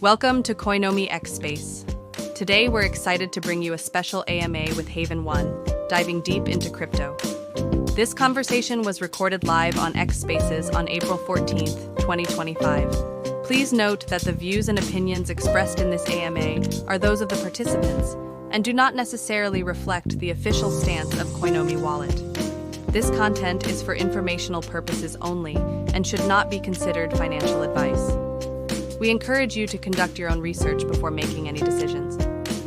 Welcome to Coinomi X Space. Today we're excited to bring you a special AMA with Haven1, diving deep into crypto. This conversation was recorded live on X Spaces on April 14th, 2025. Please note that the views and opinions expressed in this AMA are those of the participants and do not necessarily reflect the official stance of Coinomi Wallet. This content is for informational purposes only and should not be considered financial advice. We encourage you to conduct your own research before making any decisions.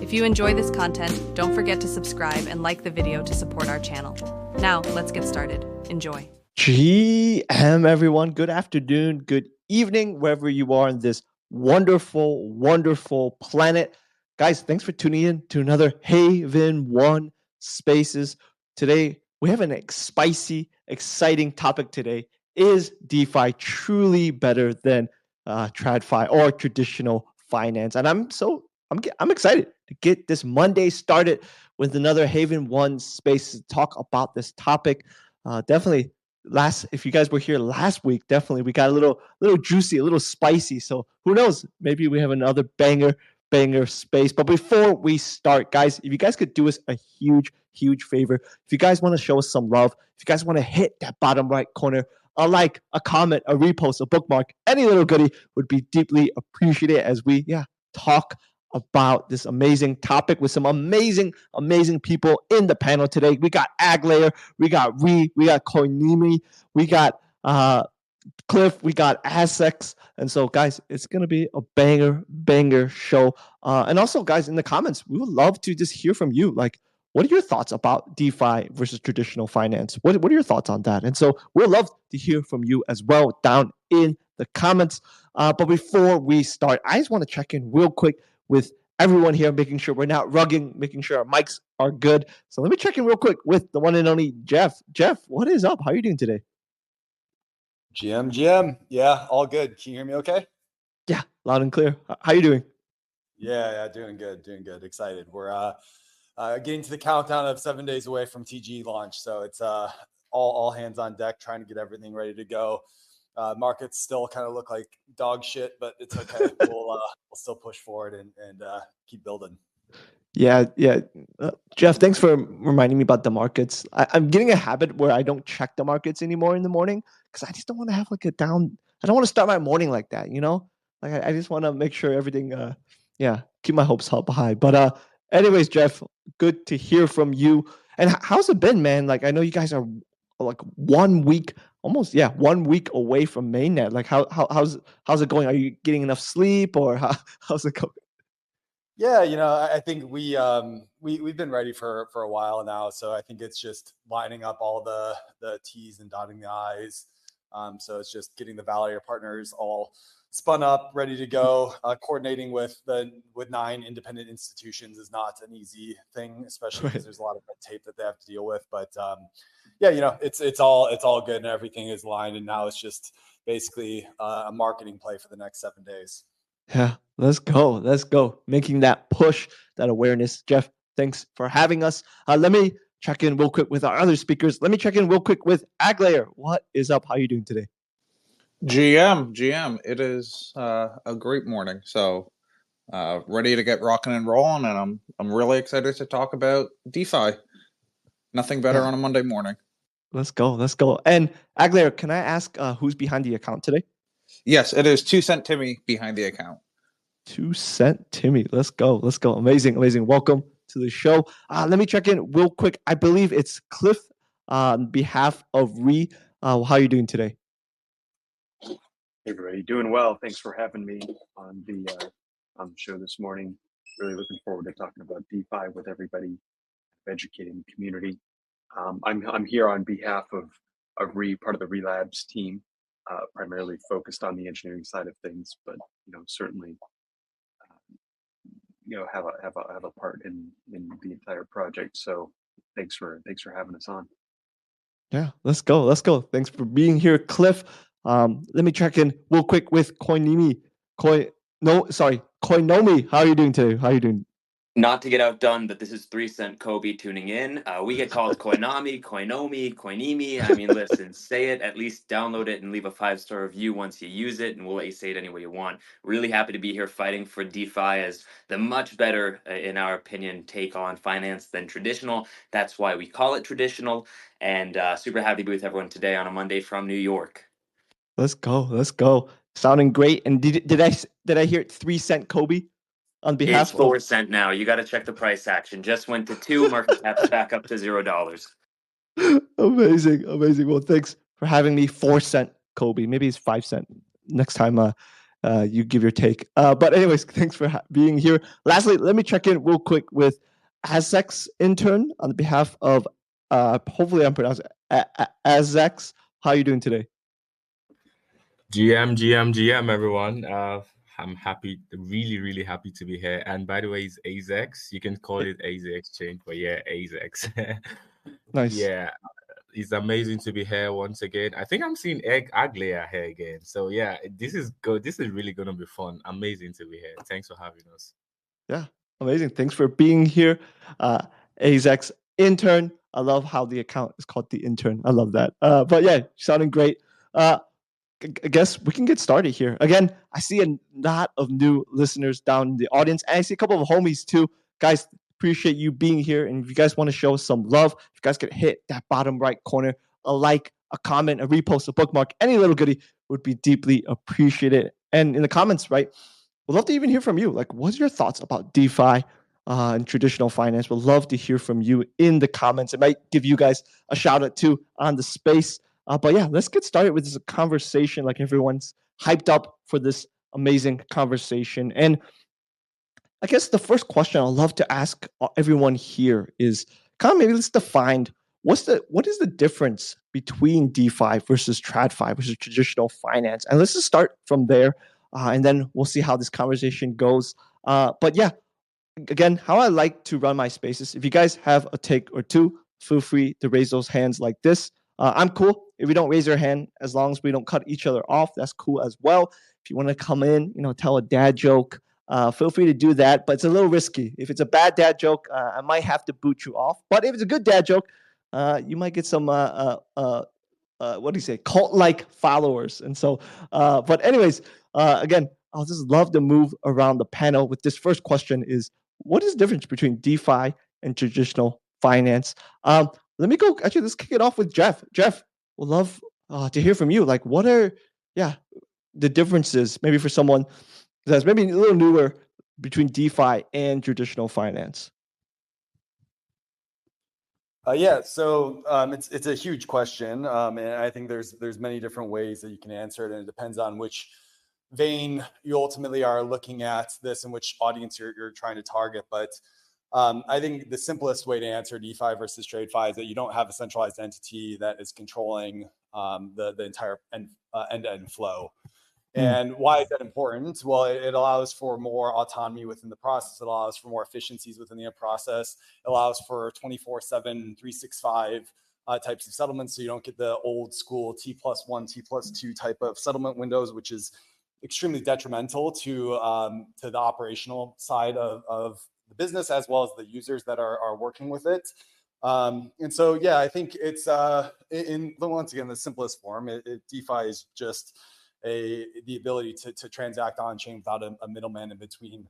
If you enjoy this content, don't forget to subscribe and like the video to support our channel. Now, let's get started. Enjoy. GM, everyone. Good afternoon, good evening, wherever you are in this wonderful, wonderful planet. Guys, thanks for tuning in to another Haven1 Spaces. Today, we have a spicy, exciting topic today. Is DeFi truly better than TradFi or traditional finance? And I'm excited to get this Monday started with another Haven1 Space to talk about this topic. Definitely, if you guys were here last week, definitely we got a little juicy, a little spicy. So who knows? Maybe we have another banger space. But before we start, guys, if you guys could do us a huge favor, if you guys want to show us some love, if you guys want to hit that bottom right corner, a like, a comment, a repost, a bookmark, any little goodie would be deeply appreciated as we talk about this amazing topic with some amazing people in the panel today. We got Aglayer, we got we got Coinomi, we got Cliff, we got Assex. And so, guys, it's going to be a banger show. And also, guys, in the comments, we would love to just hear from you. Like, what are your thoughts about DeFi versus traditional finance? What are your thoughts on that? And so we'd love to hear from you as well down in the comments. But before we start, I just want to check in real quick with everyone here, making sure we're not rugging, making sure our mics are good. So let me check in real quick with the one and only Jeff. Jeff, what is up? How are you doing today? GM. Yeah, all good. Can you hear me okay? Yeah, loud and clear. How are you doing? Yeah, doing good. Excited. We're getting to the countdown of 7 days away from TG launch. So it's all hands on deck, trying to get everything ready to go. Markets still kind of look like dog shit, but it's okay. We'll still push forward and keep building. Yeah. Jeff, thanks for reminding me about the markets. I'm getting a habit where I don't check the markets anymore in the morning because I just don't want to have like a down. I don't want to start my morning like that, you know? Like I just want to make sure everything, keep my hopes up high. But anyways, Jeff, good to hear from you. And how's it been, man? Like I know you guys are like 1 week, almost 1 week away from mainnet. Like how's it going? Are you getting enough sleep or how's it going? Yeah, I think we've been ready for a while now. So I think it's just lining up all the T's and dotting the I's. So it's just getting the Validator partners all spun up, ready to go. Coordinating with 9 independent institutions is not an easy thing, especially because there's a lot of red tape that they have to deal with. But it's all good and everything is lined. And now it's just basically a marketing play for the next 7 days. Yeah, let's go. Making that push, that awareness. Jeff, thanks for having us. Let me check in real quick with our other speakers. Let me check in real quick with Aglayer. What is up? How are you doing today? GM, it is a great morning. So ready to get rocking and rolling, and I'm really excited to talk about DeFi. Nothing better on a Monday morning. Let's go. And Aglayer, can I ask who's behind the account today? Yes, it is 2 Cent Timmy behind the account. 2 Cent Timmy. Let's go. Amazing. Welcome to the show. Let me check in real quick. I believe it's Cliff on behalf of Re. How are you doing today? Hey everybody, doing well. Thanks for having me on the show this morning. Really looking forward to talking about DeFi with everybody, educating the community. I'm here on behalf of Re, part of the Relabs team, primarily focused on the engineering side of things, but certainly have a part in the entire project. So thanks for having us on. Yeah, let's go. Thanks for being here, Cliff. Let me check in real quick with Coinomi. Coinomi. How are you doing today? Not to get outdone, but this is 3 Cent Kobe tuning in. We get called Coinomi, Coinimi. I mean, listen, say it, at least download it and leave a 5-star review once you use it, and we'll let you say it any way you want. Really happy to be here fighting for DeFi as the much better, in our opinion, take on finance than traditional. That's why we call it traditional, and super happy to be with everyone today on a Monday from New York. Let's go. Let's go. Sounding great. And did I hear it 3 Cent Kobe on It's behalf of 4 cent now. You got to check the price action. Just went to 2, market cap's back up to $0. Amazing, amazing. Well, thanks for having me. 4 Cent Kobe. Maybe it's 5 cent next time you give your take. But anyways, thanks for being here. Lastly, let me check in real quick with Azek's intern on behalf of hopefully I'm pronouncing Azek's. How are you doing today? GM, everyone. I'm happy, really happy to be here. And by the way, it's AZEX. You can call it AZ Exchange, but yeah, AZEX. Nice. Yeah, it's amazing to be here once again. I think I'm seeing Egg Aglia here again. So yeah, this is good. This is really gonna be fun. Amazing to be here. Thanks for having us. Yeah, amazing. Thanks for being here. AZEX intern. I love how the account is called the intern. I love that. But yeah, sounding great. I guess we can get started here. Again, I see a lot of new listeners down in the audience, and I see a couple of homies too. Guys, appreciate you being here. And if you guys want to show some love, if you guys could hit that bottom right corner, a like, a comment, a repost, a bookmark, any little goodie would be deeply appreciated. And in the comments, right, we'd love to even hear from you. Like, what's your thoughts about DeFi and traditional finance? We'd love to hear from you in the comments. It might give you guys a shout out too on the space. But yeah, let's get started with this conversation. Like everyone's hyped up for this amazing conversation. And I guess the first question I'd love to ask everyone here is kind of maybe let's define what is the difference between DeFi versus TradFi versus traditional finance. And let's just start from there, and then we'll see how this conversation goes. But yeah, again, how I like to run my spaces. If you guys have a take or two, feel free to raise those hands like this. I'm cool if we don't raise your hand, as long as we don't cut each other off. That's cool as well. If you want to come in, tell a dad joke, feel free to do that. But it's a little risky. If it's a bad dad joke, I might have to boot you off. But if it's a good dad joke, you might get some what do you say, cult-like followers. And so, but anyways, again, I'll just love to move around the panel with this first question: is what is the difference between DeFi and traditional finance? Let me go. Actually, let's kick it off with Jeff. Jeff, we'd love to hear from you. Like, what are the differences, maybe for someone that's maybe a little newer, between DeFi and traditional finance? So it's a huge question, and I think there's many different ways that you can answer it, and it depends on which vein you ultimately are looking at this and which audience you're trying to target. But I think the simplest way to answer DeFi versus TradFi is that you don't have a centralized entity that is controlling the entire end-to-end flow. And why is that important? Well, it allows for more autonomy within the process. It allows for more efficiencies within the process. It allows for 24/7, 365 types of settlements. So you don't get the old school T+1, T+2 type of settlement windows, which is extremely detrimental to the operational side of the business, as well as the users that are working with it. And so, yeah, I think it's once again, the simplest form. DeFi is just the ability to transact on chain without a middleman in between,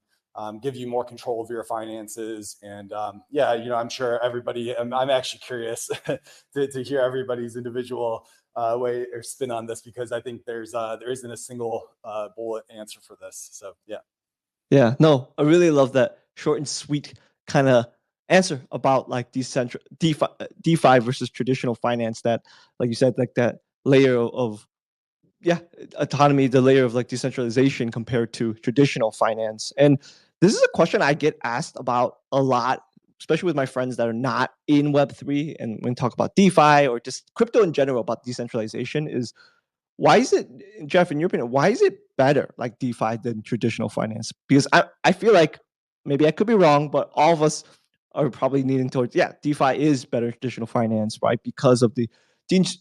give you more control of your finances. And I'm sure everybody, I'm actually curious to hear everybody's individual way or spin on this, because I think there isn't a single bullet answer for this. So yeah, no, I really love that short and sweet kind of answer about like DeFi versus traditional finance. That, like you said, like that layer of autonomy, the layer of like decentralization compared to traditional finance. And this is a question I get asked about a lot, especially with my friends that are not in Web3. And when we talk about DeFi or just crypto in general, about decentralization, is why is it, Jeff, in your opinion, why is it better like DeFi than traditional finance? Because I feel like, maybe I could be wrong, but all of us are probably leaning towards, DeFi is better than traditional finance, right? Because of the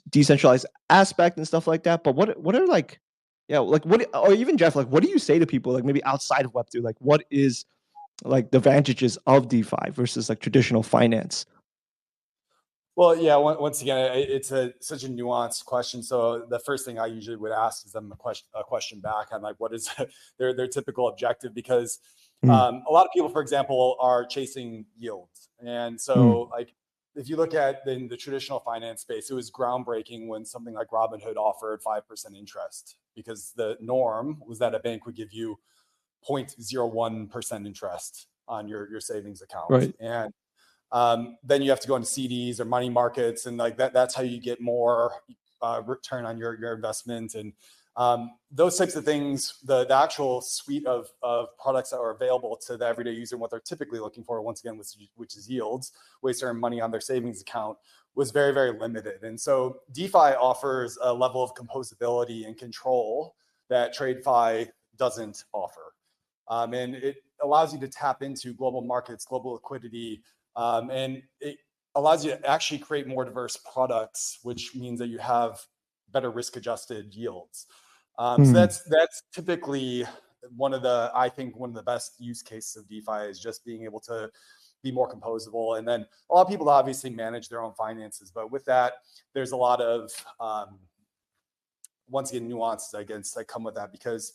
decentralized aspect and stuff like that. But what are what, or even Jeff, like, what do you say to people, like maybe outside of Web3, like what is like the advantages of DeFi versus like traditional finance? Well, yeah. Once again, it's such a nuanced question. So the first thing I usually would ask is them a question back on like what is their typical objective, because Mm, a lot of people, for example, are chasing yields, and mm, so like if you look at in the traditional finance space, it was groundbreaking when something like Robinhood offered 5% interest, because the norm was that a bank would give you 0.01% interest on your savings account, right. and then you have to go into CDs or money markets, and like that's how you get more return on your investment. And those types of things, the actual suite of products that are available to the everyday user, and what they're typically looking for, once again, which is yields, ways to earn money on their savings account, was very, very limited. And so DeFi offers a level of composability and control that TradeFi doesn't offer. And it allows you to tap into global markets, global liquidity, and it allows you to actually create more diverse products, which means that you have better risk-adjusted yields. So Mm, that's typically I think one of the best use cases of DeFi is just being able to be more composable. And then a lot of people obviously manage their own finances, but with that, there's a lot of once again nuances, I guess, that come with that, because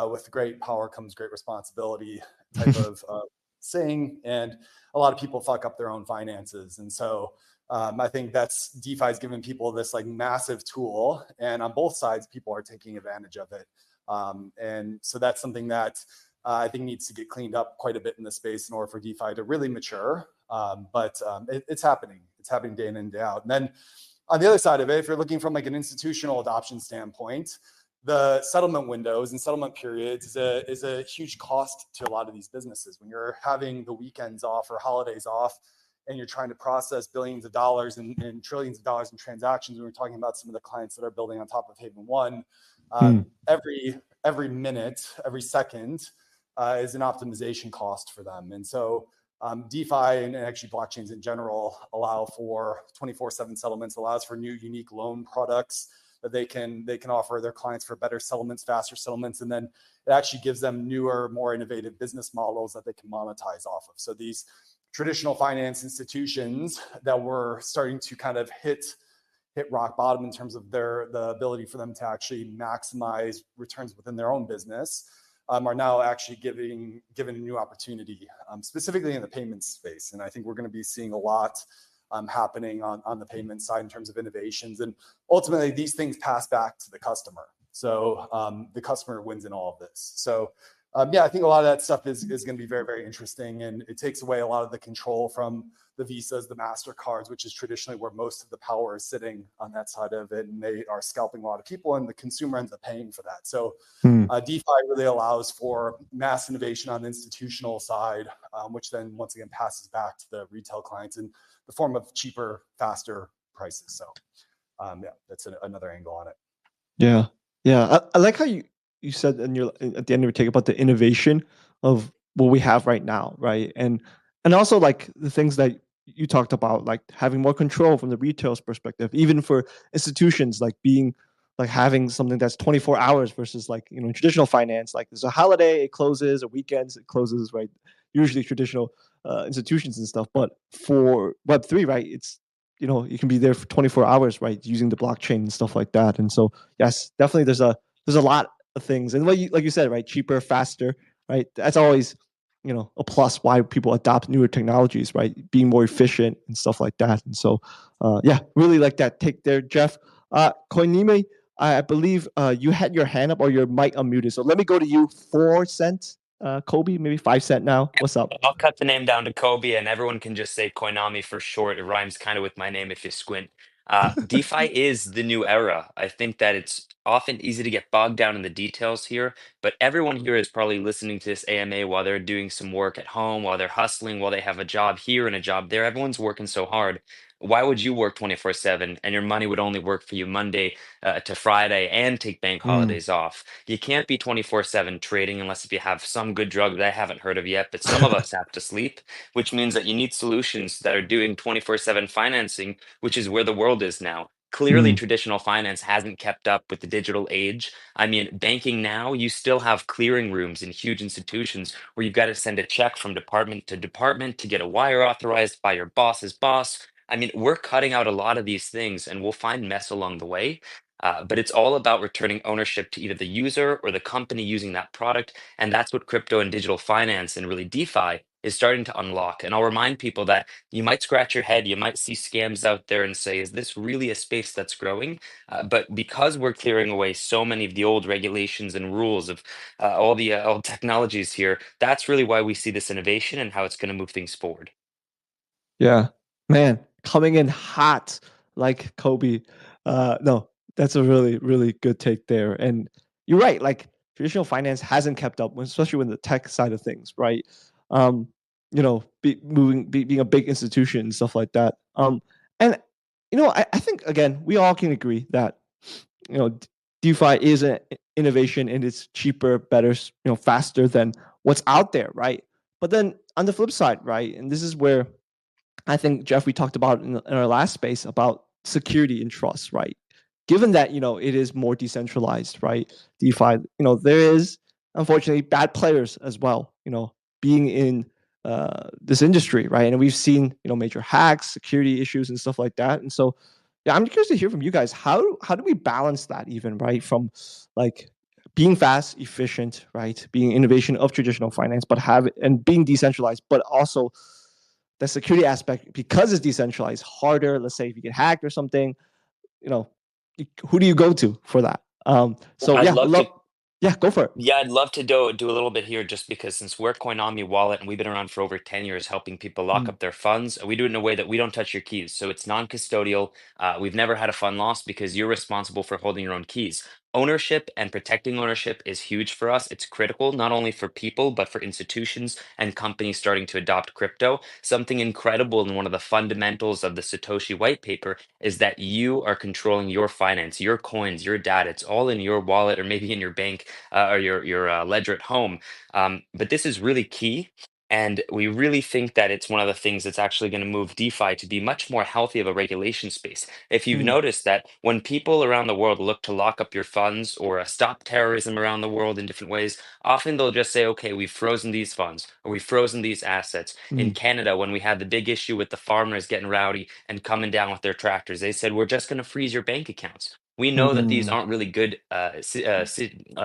with great power comes great responsibility type of saying, and a lot of people fuck up their own finances. And so I think that's DeFi's given people this like massive tool, and on both sides, people are taking advantage of it. And so that's something that I think needs to get cleaned up quite a bit in the space in order for DeFi to really mature. But it's happening. It's happening day in and day out. And then on the other side of it, if you're looking from like an institutional adoption standpoint, the settlement windows and settlement periods is a huge cost to a lot of these businesses. When you're having the weekends off or holidays off, and you're trying to process billions of dollars and trillions of dollars in transactions, when we're talking about some of the clients that are building on top of Haven1, mm, every minute, every second is an optimization cost for them. And so DeFi and actually blockchains in general allow for 24/7 settlements, allows for new unique loan products that they can offer their clients for better settlements, faster settlements, and then it actually gives them newer, more innovative business models that they can monetize off of. So these traditional finance institutions that were starting to kind of hit rock bottom in terms of the ability for them to actually maximize returns within their own business, are now actually given a new opportunity, specifically in the payments space. And I think we're going to be seeing a lot happening on the payment side in terms of innovations. And ultimately, these things pass back to the customer. So the customer wins in all of this. So yeah, I think a lot of that stuff is going to be very, very interesting. And it takes away a lot of the control from the Visas, the MasterCards, which is traditionally where most of the power is sitting on that side of it. And they are scalping a lot of people, and the consumer ends up paying for that. So mm. DeFi really allows for mass innovation on the institutional side, which then once again passes back to the retail clients in the form of cheaper, faster prices. So yeah, that's another angle on it. Yeah, yeah. I like how you said at the end of your take about the innovation of what we have right now, right? And also like the things that you talked about, like having more control from the retail's perspective, even for institutions, like being like having something that's 24 hours versus like in traditional finance, like there's a holiday, it closes, or weekends, it closes, right? Usually traditional institutions and stuff. But for Web3, right, it's you can be there for 24 hours, right, using the blockchain and stuff like that. And so yes, definitely there's a lot of things. And like you said, right, cheaper, faster, right? That's always a plus why people adopt newer technologies, right? Being more efficient and stuff like that. And so yeah, really like that take there, Jeff. Coinomi, I believe you had your hand up or your mic unmuted. So let me go to you. 4 cents, Kobe, maybe 5 cent now. What's up? I'll cut the name down to Kobe, and everyone can just say Koinami for short. It rhymes kind of with my name if you squint. DeFi is the new era. I think that it's often easy to get bogged down in the details here, but everyone here is probably listening to this AMA while they're doing some work at home, while they're hustling, while they have a job here and a job there. Everyone's working so hard. Why would you work 24/7 and your money would only work for you Monday to Friday and take bank Mm. holidays off? You can't be 24/7 trading unless if you have some good drug that I haven't heard of yet, but some of us have to sleep, which means that you need solutions that are doing 24/7 financing, which is where the world is now. Clearly, traditional finance hasn't kept up with the digital age. I mean, banking now, you still have clearing rooms in huge institutions where you've got to send a check from department to department to get a wire authorized by your boss's boss. I mean, we're cutting out a lot of these things and we'll find mess along the way. But it's all about returning ownership to either the user or the company using that product. And that's what crypto and digital finance and really DeFi is starting to unlock. And I'll remind people that you might scratch your head, you might see scams out there and say, is this really a space that's growing? But because we're clearing away so many of the old regulations and rules of all the old technologies here, that's really why we see this innovation and how it's going to move things forward. Yeah, man, coming in hot like Kobe. No, that's a really, really good take there. And you're right. Like traditional finance hasn't kept up, especially with the tech side of things, right? Being a big institution and stuff like that. And I think again, we all can agree that DeFi is an innovation and it's cheaper, better, faster than what's out there, right? But then on the flip side, right, and this is where I think, Jeff, we talked about in our last space about security and trust, right? Given that, it is more decentralized, right? DeFi, there is unfortunately bad players as well, being in this industry, right? And we've seen, major hacks, security issues and stuff like that. And so, yeah, I'm curious to hear from you guys. How do we balance that even, right? From like being fast, efficient, right? Being innovation of traditional finance, but being decentralized, but also the security aspect, because it's decentralized, harder. Let's say if you get hacked or something, who do you go to for that? I'd love to. Yeah, go for it. Yeah, I'd love to do a little bit here just because since we're Coinomi Wallet and we've been around for over 10 years helping people lock up their funds, we do it in a way that we don't touch your keys. So it's non-custodial. We've never had a fund loss because you're responsible for holding your own keys. Ownership and protecting ownership is huge for us. It's critical not only for people, but for institutions and companies starting to adopt crypto. Something incredible in one of the fundamentals of the Satoshi white paper is that you are controlling your finance, your coins, your data. It's all in your wallet or maybe in your bank or your ledger at home. But this is really key. And we really think that it's one of the things that's actually going to move DeFi to be much more healthy of a regulation space. If you've noticed that when people around the world look to lock up your funds or stop terrorism around the world in different ways, often they'll just say, okay, we've frozen these funds or we've frozen these assets. In Canada, when we had the big issue with the farmers getting rowdy and coming down with their tractors, they said, we're just going to freeze your bank accounts. We know that these aren't really good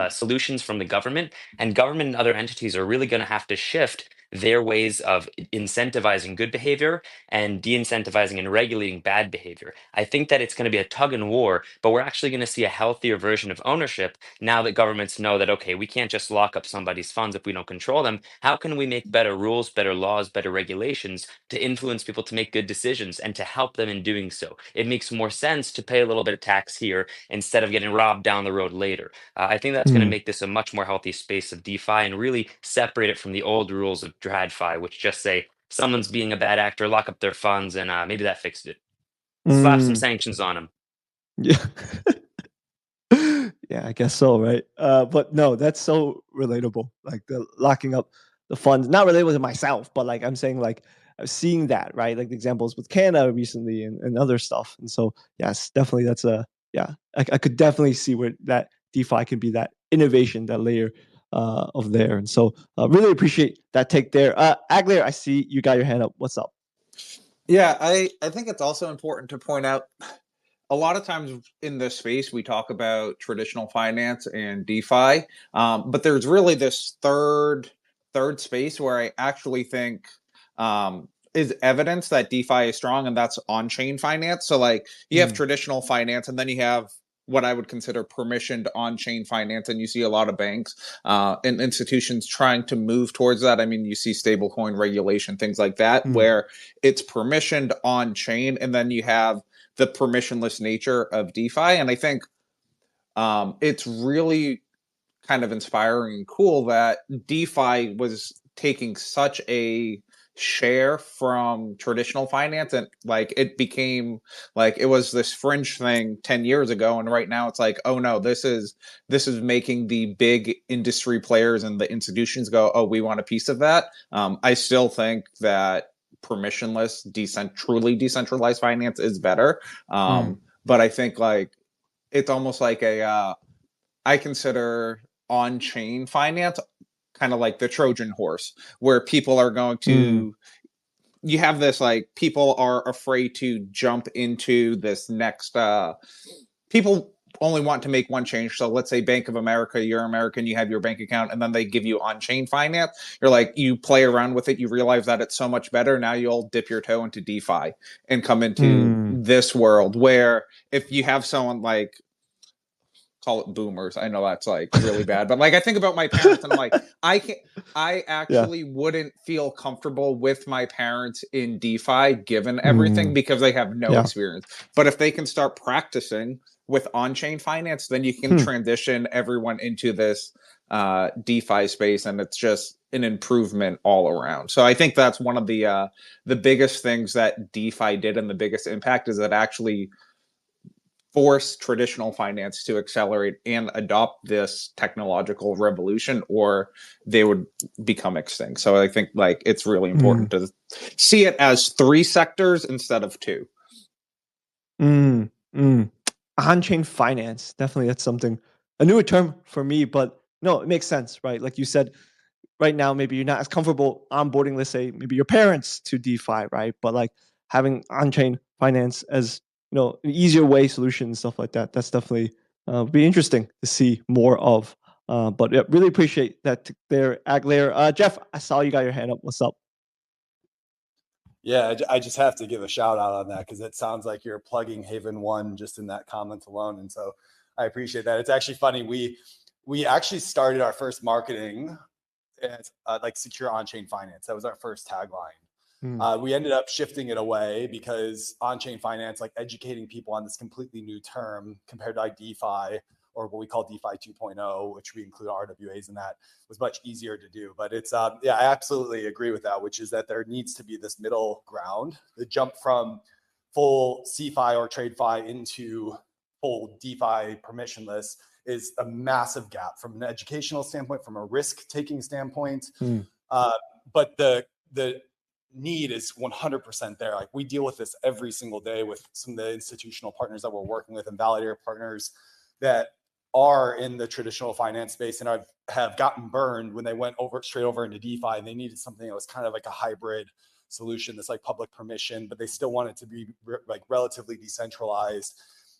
solutions from the government, and government and other entities are really going to have to shift their ways of incentivizing good behavior and de-incentivizing and regulating bad behavior. I think that it's going to be a tug and war, but we're actually going to see a healthier version of ownership now that governments know that, okay, we can't just lock up somebody's funds if we don't control them. How can we make better rules, better laws, better regulations to influence people to make good decisions and to help them in doing so? It makes more sense to pay a little bit of tax here instead of getting robbed down the road later. I think that's going to make this a much more healthy space of DeFi and really separate it from the old rules of TradFi, which just say someone's being a bad actor, lock up their funds, and maybe that fixed it. Slap some sanctions on them. Yeah. Yeah, I guess so, right? But no, that's so relatable. Like the locking up the funds, not relatable to myself, but like I'm saying, like I'm seeing that, right? Like the examples with Canada recently and other stuff. And so, yes, definitely that's I could definitely see where that DeFi can be that innovation, that layer of there. And so really appreciate that take there. Aglair, I see you got your hand up. What's up? Yeah, I think it's also important to point out a lot of times in this space we talk about traditional finance and DeFi, but there's really this third space where I actually think is evidence that DeFi is strong, and that's on-chain finance. So like you have traditional finance, and then you have what I would consider permissioned on-chain finance, and you see a lot of banks and institutions trying to move towards that. I mean, you see stablecoin regulation, things like that, where it's permissioned on-chain, and then you have the permissionless nature of DeFi. And I think it's really kind of inspiring and cool that DeFi was taking such a share from traditional finance, and like it became like it was this fringe thing 10 years ago, and right now it's like, oh no, this is making the big industry players and the institutions go, oh, we want a piece of that. I still think that permissionless truly decentralized finance is better, but I think like it's almost like I consider on-chain finance kind of like the Trojan horse, where people are going to you have this like people are afraid to jump into this next people only want to make one change. So let's say Bank of America, you're American, you have your bank account, and then they give you on-chain finance. You're like, you play around with it, you realize that it's so much better. Now you'll dip your toe into DeFi and come into this world where if you have someone like, call it boomers, I know that's like really bad, but like I think about my parents and I'm like, I actually wouldn't feel comfortable with my parents in DeFi given everything because they have no experience. But if they can start practicing with on-chain finance, then you can transition everyone into this DeFi space, and it's just an improvement all around. So I think that's one of the biggest things that DeFi did, and the biggest impact is that actually force traditional finance to accelerate and adopt this technological revolution, or they would become extinct. So I think like it's really important to see it as 3 sectors instead of 2. On-chain finance, definitely that's something, a newer term for me, but no, it makes sense, right? Like you said, right now maybe you're not as comfortable onboarding, let's say maybe your parents to DeFi, right? But like having on-chain finance as an easier way solution and stuff like that, that's definitely be interesting to see more of. But yeah, really appreciate that there, Aglair. Jeff, I saw you got your hand up. What's up? Yeah, I just have to give a shout out on that because it sounds like you're plugging Haven1 just in that comment alone, and so I appreciate that. It's actually funny. We actually started our first marketing as like secure on-chain finance. That was our first tagline. We ended up shifting it away because on-chain finance, like educating people on this completely new term compared to like DeFi or what we call DeFi 2.0, which we include RWAs in that, was much easier to do. But it's, yeah, I absolutely agree with that, which is that there needs to be this middle ground. The jump from full CeFi or TradeFi into full DeFi permissionless is a massive gap from an educational standpoint, from a risk-taking standpoint. But the need is 100% there. Like we deal with this every single day with some of the institutional partners that we're working with and validator partners that are in the traditional finance space and have gotten burned when they went straight over into DeFi, and they needed something that was kind of like a hybrid solution that's like public permission, but they still want it to be like relatively decentralized.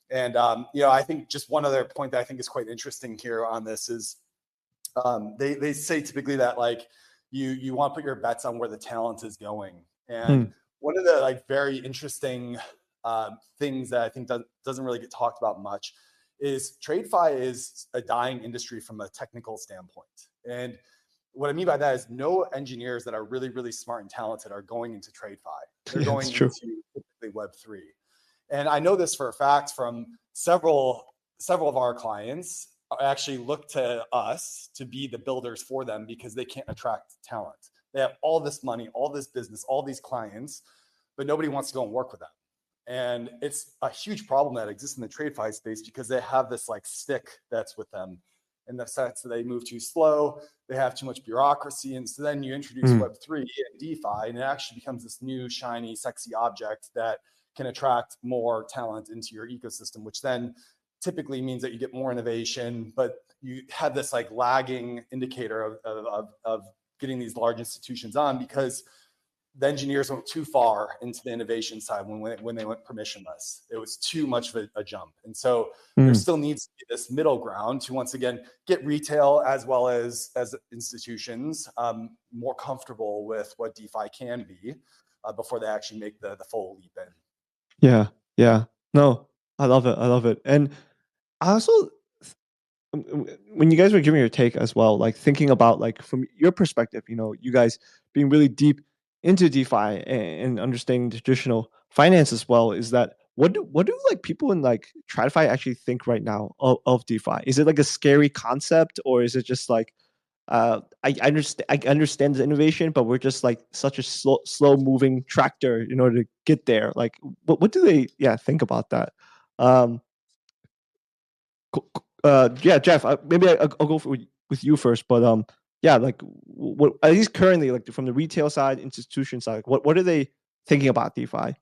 And I think just one other point that I think is quite interesting here on this is they say typically that like you want to put your bets on where the talent is going. And one of the like very interesting things that I think doesn't really get talked about much is TradeFi is a dying industry from a technical standpoint. And what I mean by that is no engineers that are really, really smart and talented are going into TradeFi. They're going into typically Web3. And I know this for a fact from several of our clients actually look to us to be the builders for them because they can't attract talent. They have all this money, all this business, all these clients, but nobody wants to go and work with them. And it's a huge problem that exists in the TradeFi space because they have this like stick that's with them in the sense that they move too slow, they have too much bureaucracy. And so then you introduce Web3 and DeFi, and it actually becomes this new, shiny, sexy object that can attract more talent into your ecosystem, which then typically means that you get more innovation, but you have this like lagging indicator of getting these large institutions on because the engineers went too far into the innovation side when they went permissionless. It was too much of a jump. And so there still needs to be this middle ground to, once again, get retail as well as institutions more comfortable with what DeFi can be before they actually make the full leap in. Yeah. No, I love it. And I also, when you guys were giving your take as well, like thinking about like from your perspective, you guys being really deep into DeFi and understanding traditional finance as well, is that what do like people in like TradFi actually think right now of DeFi? Is it like a scary concept, or is it just like I understand the innovation, but we're just like such a slow moving tractor in order to get there? Like what do they think about that? Jeff, maybe I'll go with you first, but like what, at least currently, like from the retail side, institution side, what are they thinking about DeFi?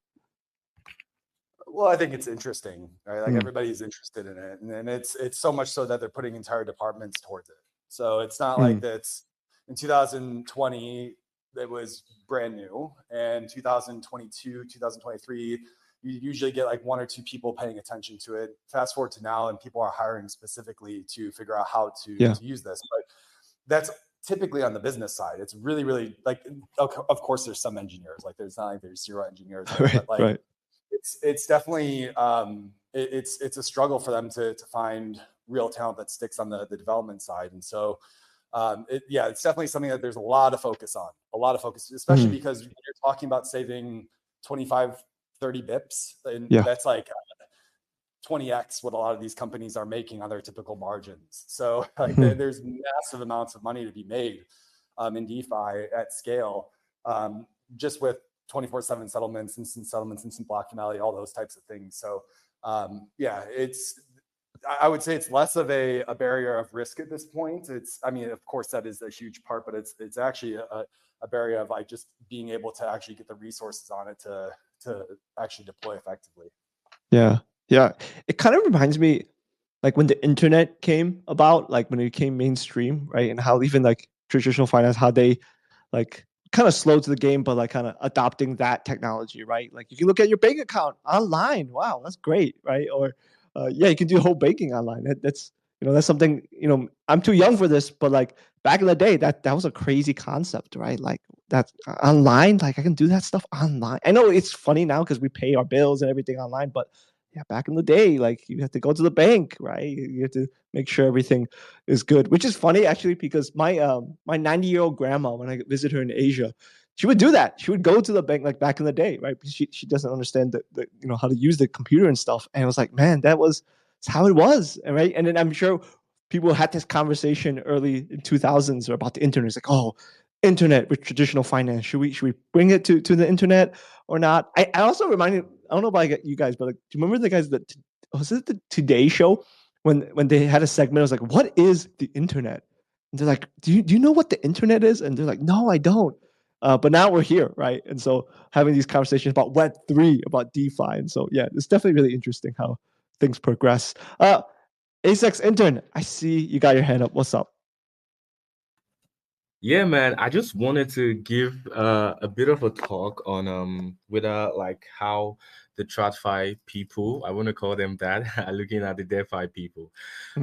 Well, I think it's interesting, right? Like Mm. everybody's interested in it, and it's so much so that they're putting entire departments towards it. So it's not like that's in 2020 it was brand new, and 2022, 2023, you usually get like 1 or 2 people paying attention to it. Fast forward to now, and people are hiring specifically to figure out how to use this. But that's typically on the business side. It's really, really like, of course, there's some engineers. Like there's not like there's 0 engineers, but like it's definitely it's a struggle for them to find real talent that sticks on the development side. And so it's definitely something that there's a lot of focus on, especially because you're talking about saving 25, 30 bips, and that's like 20x what a lot of these companies are making on their typical margins. So like there's massive amounts of money to be made in DeFi at scale, just with 24/7 settlements, instant block finality, all those types of things. So I would say it's less of a barrier of risk at this point. I mean, of course that is a huge part, but it's actually a barrier of like just being able to actually get the resources on it to actually deploy effectively. Yeah. It kind of reminds me like when the internet came about, like when it became mainstream, right? And how even like traditional finance, how they like kind of slow to the game, but like kind of adopting that technology, right? Like you can look at your bank account online. Wow, that's great, right? Or you can do whole banking online. That's that's something, I'm too young for this, but like back in the day, that was a crazy concept, right? Like that online, like I can do that stuff online. I know it's funny now because we pay our bills and everything online, but yeah, back in the day, like you have to go to the bank, right? You have to make sure everything is good, which is funny actually because my 90-year-old grandma, when I visit her in Asia, she would do that. She would go to the bank like back in the day, right? Because she doesn't understand the how to use the computer and stuff. And I was like, man, that's how it was, right? And then I'm sure people had this conversation early in 2000s about the internet. It's like, oh, internet with traditional finance. Should we bring it to the internet or not? I also reminded. I don't know about you guys, but like, do you remember the guys that was it the Today Show when they had a segment? It was like, "What is the internet?" And they're like, "Do you know what the internet is?" And they're like, "No, I don't." But now we're here, right? And so having these conversations about Web3, about DeFi, and so yeah, it's definitely really interesting how things progress. ASEX intern, I see you got your hand up. What's up? Yeah, man. I just wanted to give a bit of a talk on whether like how the TradFi people, I want to call them that, are looking at the DeFi people,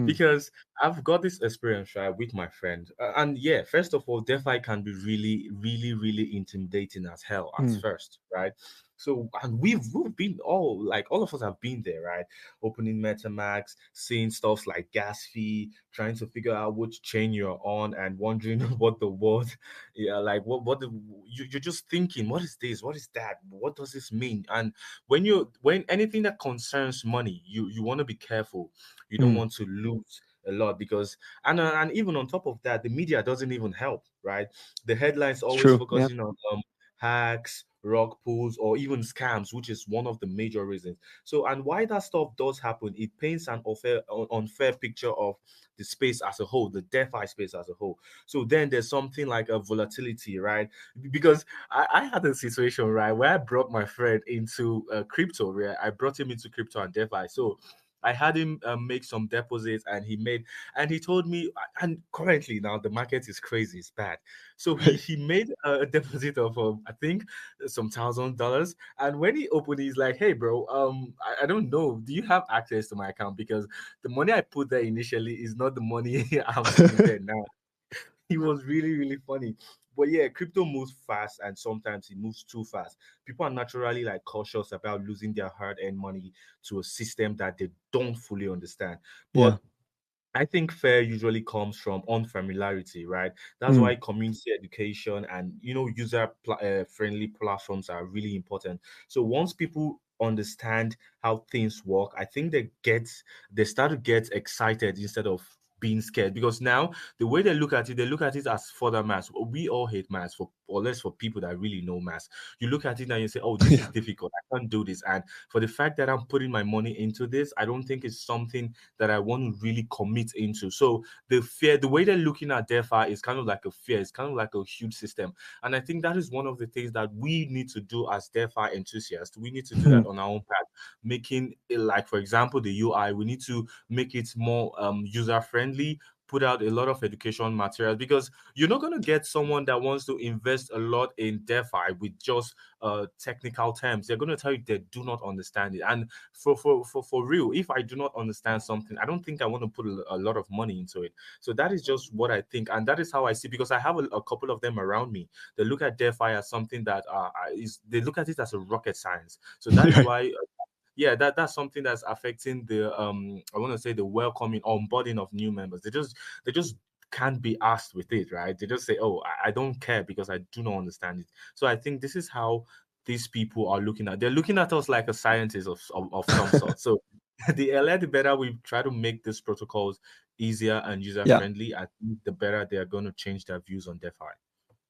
because I've got this experience right with my friend, and yeah, first of all, DeFi can be really, really, really intimidating as hell at first, right? So, and we've been all of us have been there, right? Opening MetaMask, seeing stuff like gas fee, trying to figure out which chain you're on, and wondering what the word, like you're just thinking, what is this? What is that? What does this mean? And when anything that concerns money, you want to be careful. You don't want to lose a lot because and even on top of that, the media doesn't even help, right? The headlines always True. Yeah. focusing on hacks, rug pulls, or even scams, which is one of the major reasons. So, and why that stuff does happen, it paints an unfair picture of the space as a whole, the DeFi space as a whole. So then there's something like a volatility, right? Because I had a situation, right, where I brought my friend into crypto, right? I brought him into crypto and DeFi. So I had him make some deposits, and he told me, and currently now the market is crazy, it's bad. So he made a deposit of I think some $1,000, and when he opened, he's like, "Hey, bro, I don't know, do you have access to my account? Because the money I put there initially is not the money I'm putting there now." He was really, really funny. But yeah, crypto moves fast and sometimes it moves too fast. People are naturally like cautious about losing their hard-earned money to a system that they don't fully understand. Yeah. But I think fear usually comes from unfamiliarity, right? That's why community education and user friendly platforms are really important. So once people understand how things work, I think they start to get excited instead of being scared, because now the way they look at it as further maths. We all hate maths, or less for people that really know maths. You look at it and you say, "Oh, this is difficult. I can't do this." And for the fact that I'm putting my money into this, I don't think it's something that I want to really commit into. So the fear, the way they're looking at DeFi is kind of like a fear. It's kind of like a huge system. And I think that is one of the things that we need to do as DeFi enthusiasts. We need to do that on our own path. making it, like, for example, the UI. We need to make it more user friendly, put out a lot of education materials, because you're not going to get someone that wants to invest a lot in DeFi with just technical terms. They're going to tell you they do not understand it. And for real, if I do not understand something, I don't think I want to put a lot of money into it. So that is just what I think, and that is how I see, because I have a couple of them around me. They look at DeFi as something that they look at it as a rocket science. So that is why yeah, that's something that's affecting the I want to say the welcoming, onboarding of new members. They just can't be asked with it, right? They just say, oh, I don't care because I do not understand it. So I think this is how these people are looking at. They're looking at us like a scientist of some sort. So the earlier the better we try to make these protocols easier and user Yeah. friendly, I think the better they are going to change their views on DeFi.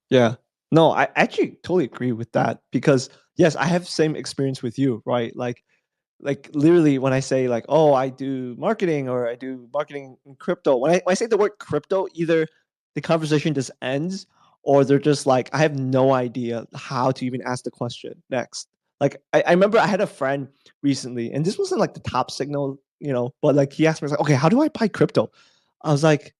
Yeah. No, I actually totally agree with that, because yes, I have same experience with you, right? Like literally when I say like, oh, I do marketing or I do marketing in crypto, when I say the word crypto, either the conversation just ends or they're just like, I have no idea how to even ask the question next. Like I remember I had a friend recently, and this wasn't like the top signal, but like he asked me, like, okay, how do I buy crypto? I was like,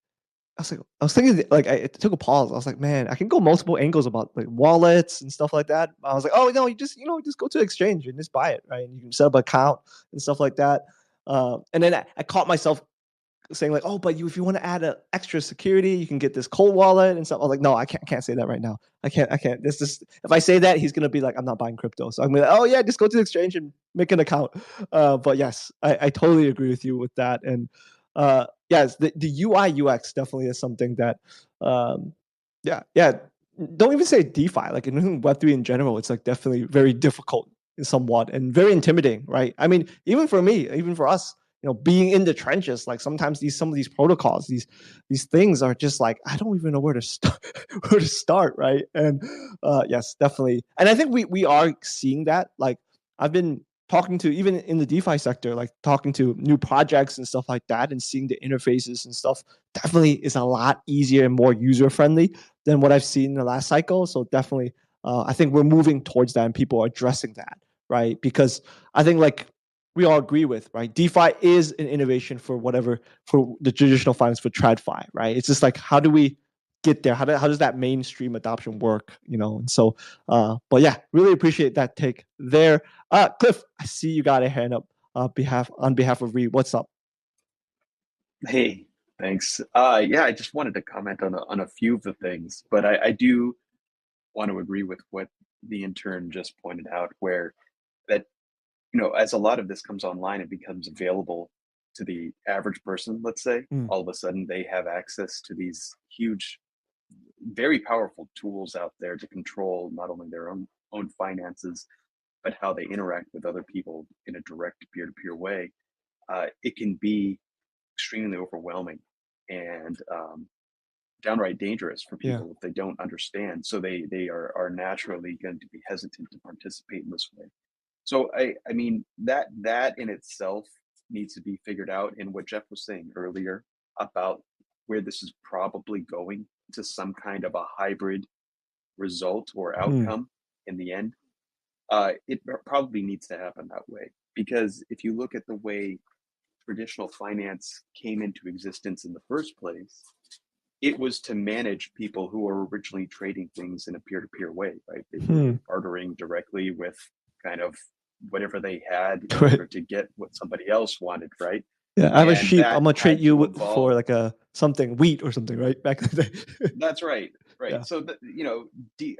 I was thinking, like, I took a pause. I was like, man, I can go multiple angles about like wallets and stuff like that. I was like, oh no, you just go to the exchange and just buy it, right? And you can set up an account and stuff like that. And then I caught myself saying like, oh, but if you want to add an extra security, you can get this cold wallet and stuff. I was like, no, I can't say that right now. I can't. This just, if I say that, he's gonna be like, I'm not buying crypto. So I'm gonna, oh yeah, just go to the exchange and make an account. But yes, I totally agree with you with that. And yes, the UI UX definitely is something that, yeah. Don't even say DeFi. Like in Web3 in general, it's like definitely very difficult, somewhat, and very intimidating, right? I mean, even for me, even for us, being in the trenches, like sometimes some of these protocols, these things are just like, I don't even know where to start, right? And yes, definitely. And I think we are seeing that. Like I've been talking to, even in the DeFi sector, like talking to new projects and stuff like that, and seeing the interfaces and stuff definitely is a lot easier and more user friendly than what I've seen in the last cycle. So definitely, I think we're moving towards that, and people are addressing that, right? Because I think, like we all agree with, right, DeFi is an innovation for the traditional finance, for TradFi, right? It's just like, how do we get there? How does that mainstream adoption work? And so, but yeah, really appreciate that take there. Cliff, I see you got a hand up on behalf of Reed. What's up? Hey, thanks. Yeah, I just wanted to comment on a few of the things, but I do want to agree with what the intern just pointed out, where that, as a lot of this comes online, it becomes available to the average person, let's say. All of a sudden they have access to these huge, very powerful tools out there to control not only their own finances, but how they interact with other people in a direct peer-to-peer way. It can be extremely overwhelming and downright dangerous for Yeah. people if they don't understand. So they are naturally going to be hesitant to participate in this way. So I mean that in itself needs to be figured out. And what Jeff was saying earlier about where this is probably going to some kind of a hybrid result or outcome in the end, it probably needs to happen that way. Because if you look at the way traditional finance came into existence in the first place, it was to manage people who were originally trading things in a peer-to-peer way, right? They were bartering directly with kind of whatever they had in Right. order to get what somebody else wanted, right? Yeah, I have a And sheep. that I'm gonna trade had to you for evolve. like a something wheat or something, right? Back in the day. That's right, right. Yeah. So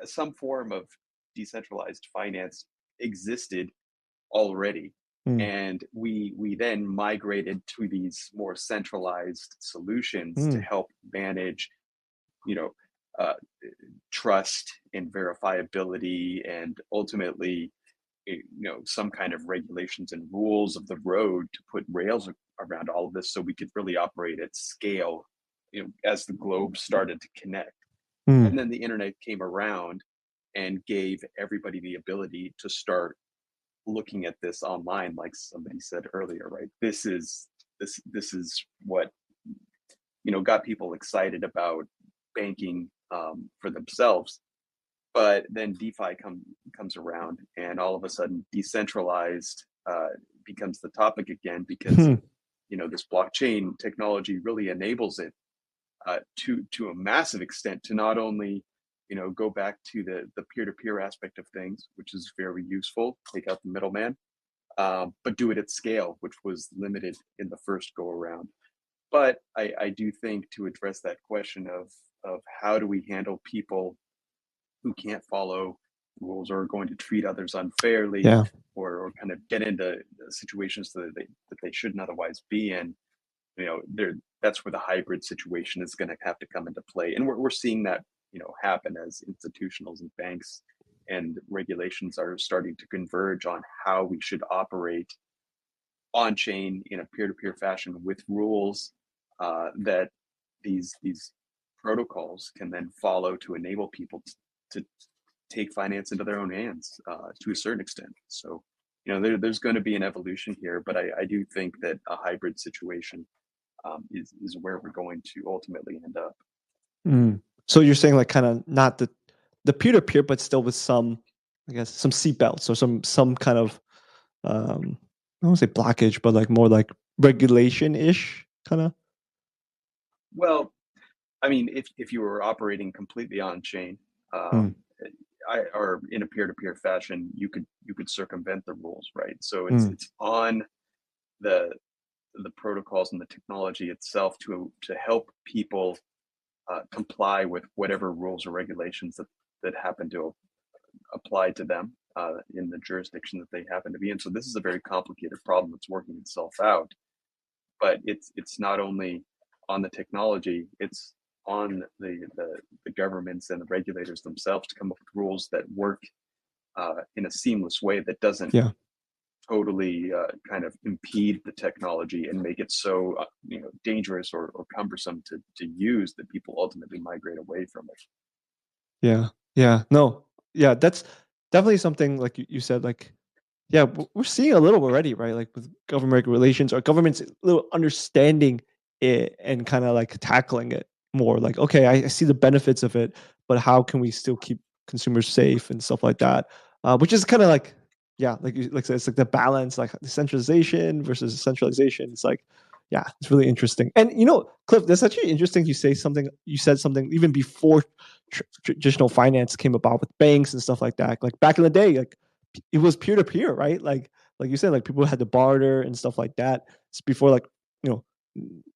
some form of decentralized finance existed already, and we then migrated to these more centralized solutions to help manage, uh, trust and verifiability, and ultimately, some kind of regulations and rules of the road to put rails around all of this, so we could really operate at scale, as the globe started to connect. And then the internet came around and gave everybody the ability to start looking at this online, like somebody said earlier, right? This is what got people excited about banking for themselves. But then DeFi comes around, and all of a sudden, decentralized becomes the topic again, because this blockchain technology really enables it to a massive extent to not only go back to the peer-to-peer aspect of things, which is very useful, take out the middleman, but do it at scale, which was limited in the first go around. But I do think, to address that question of how do we handle people who can't follow rules or are going to treat others unfairly, Yeah. or kind of get into situations that they shouldn't otherwise be in, that's where the hybrid situation is going to have to come into play. And we're seeing that happen as institutionals and banks and regulations are starting to converge on how we should operate on chain in a peer-to-peer fashion, with rules that these protocols can then follow to enable people to take finance into their own hands to a certain extent. So there's going to be an evolution here, but I do think that a hybrid situation is where we're going to ultimately end up. So you're saying like kind of not the peer-to-peer, but still with some, I guess, some seatbelts or some kind of I don't want to say blockage, but like more like regulation-ish kind of. Well, I mean, if you were operating completely on chain, or in a peer-to-peer fashion, you could circumvent the rules, right? So it's on the protocols and the technology itself to help people comply with whatever rules or regulations that happen to apply to them in the jurisdiction that they happen to be in. So this is a very complicated problem that's working itself out. But it's not only on the technology, it's on the governments and the regulators themselves to come up with rules that work in a seamless way that doesn't totally kind of impede the technology and make it so dangerous or cumbersome to use that people ultimately migrate away from it. That's definitely something, like you said, like we're seeing a little already, right? Like with government regulations or governments a little understanding it and kind of like tackling it more. Like, okay, I see the benefits of it, but how can we still keep consumers safe and stuff like that? Which is kind of like, it's like the balance, like decentralization versus centralization. It's like, it's really interesting. And Cliff, that's actually interesting. You said something even before traditional finance came about with banks and stuff like that. Like back in the day, like it was peer to peer, right? Like you said, like people had to barter and stuff like that. It's before, like,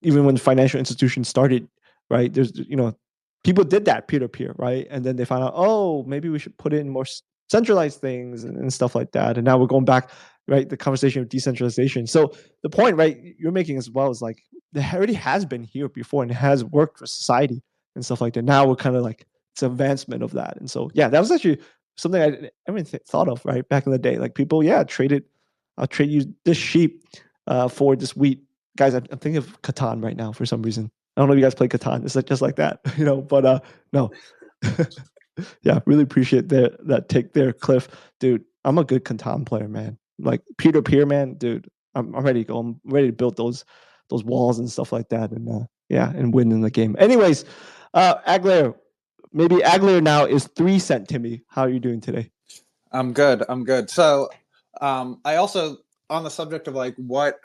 even when financial institutions started, right? There's people did that peer to peer, right? And then they found out, oh, maybe we should put in more centralized things and stuff like that. And now we're going back, right? The conversation of decentralization. So the point, right, you're making as well is like there already has been here before and it has worked for society and stuff like that. Now we're kind of like it's advancement of that. And so that was actually something I haven't thought of, right? Back in the day, like people, traded. I'll trade you this sheep for this wheat. Guys, I'm thinking of Catan right now for some reason. I don't know if you guys play Catan. It's like just like that, but no. Really appreciate that take there, Cliff. Dude, I'm a good Catan player, man. Like peer-to-peer, man, dude. I'm ready to go. I'm ready to build those walls and stuff like that and win in the game. Anyways, Aglair, maybe Aglair now is 3 cent Timmy. How are you doing today? I'm good. So I also, on the subject of like what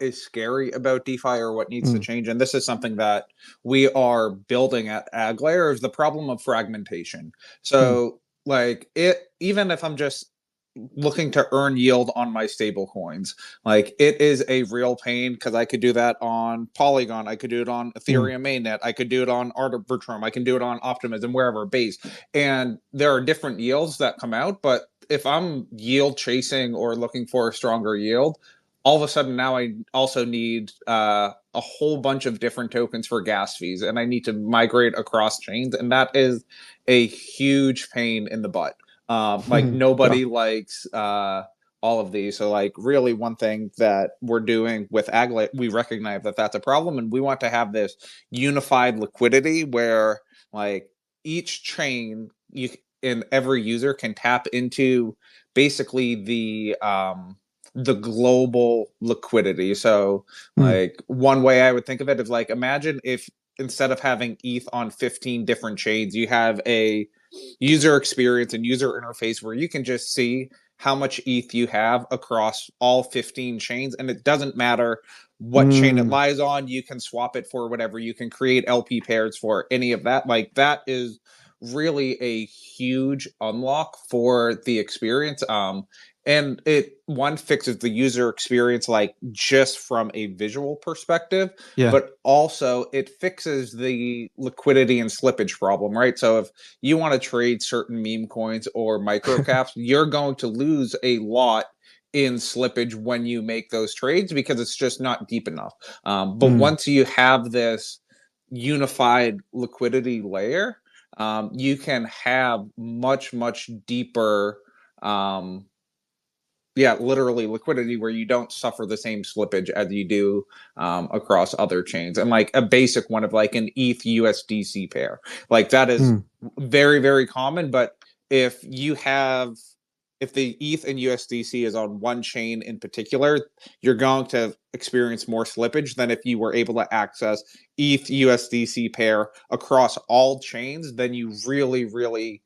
is scary about DeFi or what needs to change, and this is something that we are building at Aglair, is the problem of fragmentation. So like even if I'm just looking to earn yield on my stable coins, like it is a real pain, because I could do that on Polygon, I could do it on Ethereum mainnet, I could do it on Arbitrum, I can do it on Optimism, wherever base, and there are different yields that come out. But if I'm yield chasing or looking for a stronger yield, all of a sudden now I also need a whole bunch of different tokens for gas fees, and I need to migrate across chains, and that is a huge pain in the butt. Like nobody likes all of these. So like really one thing that we're doing with Aglair, we recognize that that's a problem, and we want to have this unified liquidity where like each chain and every user can tap into basically the global liquidity. So like one way I would think of it is like, imagine if instead of having ETH on 15 different chains, you have a user experience and user interface where you can just see how much ETH you have across all 15 chains, and it doesn't matter what chain it lies on. You can swap it for whatever. You can create LP pairs for any of that. Like, that is really a huge unlock for the experience. And it fixes the user experience, like, just from a visual perspective, but also it fixes the liquidity and slippage problem, right? So if you want to trade certain meme coins or microcaps, you're going to lose a lot in slippage when you make those trades because it's just not deep enough. But once you have this unified liquidity layer, you can have much, much deeper literally liquidity where you don't suffer the same slippage as you do across other chains. And like a basic one of like an ETH USDC pair, like that is very, very common. But if the ETH and USDC is on one chain in particular, you're going to experience more slippage than if you were able to access ETH USDC pair across all chains. Then you really, really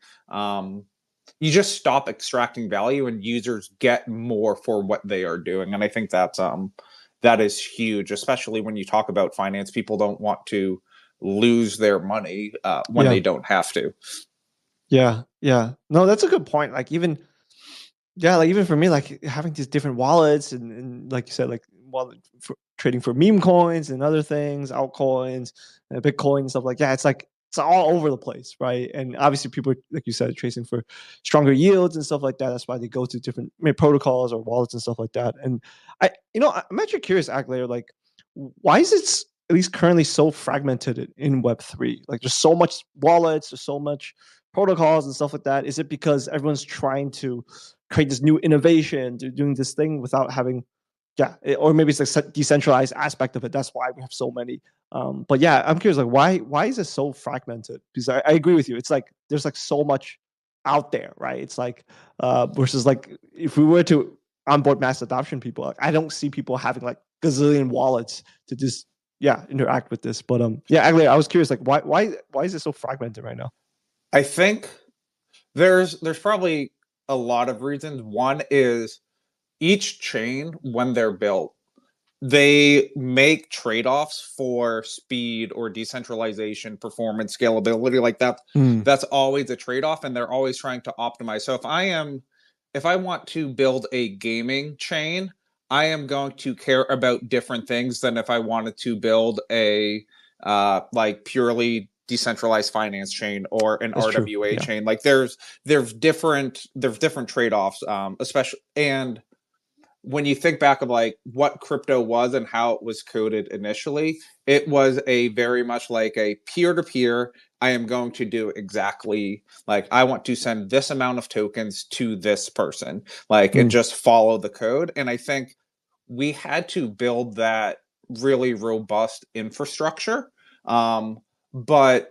you just stop extracting value and users get more for what they are doing. And I think that is huge, especially when you talk about finance. People don't want to lose their money when they don't have to. Yeah. No, that's a good point. Like even for me, like having these different wallets and like you said, like wallet for trading for meme coins and other things, altcoins, Bitcoin and stuff like that. It's like it's all over the place, right? And obviously people, like you said, tracing for stronger yields and stuff like that. That's why they go to different protocols or wallets and stuff like that. And I'm actually curious, Aglair, like why is it at least currently so fragmented in Web3? Like there's so much wallets, there's so much protocols and stuff like that. Is it because everyone's trying to create this new innovation, doing this thing without having or maybe it's like decentralized aspect of it. That's why we have so many. But yeah, I'm curious, like why is it so fragmented? Because I agree with you. It's like there's like so much out there, right? It's like versus like if we were to onboard mass adoption people, like, I don't see people having like gazillion wallets to just interact with this. But Aglair, I was curious, like why is it so fragmented right now? I think there's probably a lot of reasons. One is each chain, when they're built, they make trade-offs for speed or decentralization, performance, scalability. Like that, that's always a trade-off, and they're always trying to optimize. So if I want to build a gaming chain, I am going to care about different things than if I wanted to build a like purely decentralized finance chain or an RWA chain. Like there's different trade-offs, especially. And when you think back of like what crypto was and how it was coded initially, it was a very much like a peer-to-peer. I am going to do exactly like I want to send this amount of tokens to this person, like and just follow the code. And I think we had to build that really robust infrastructure. But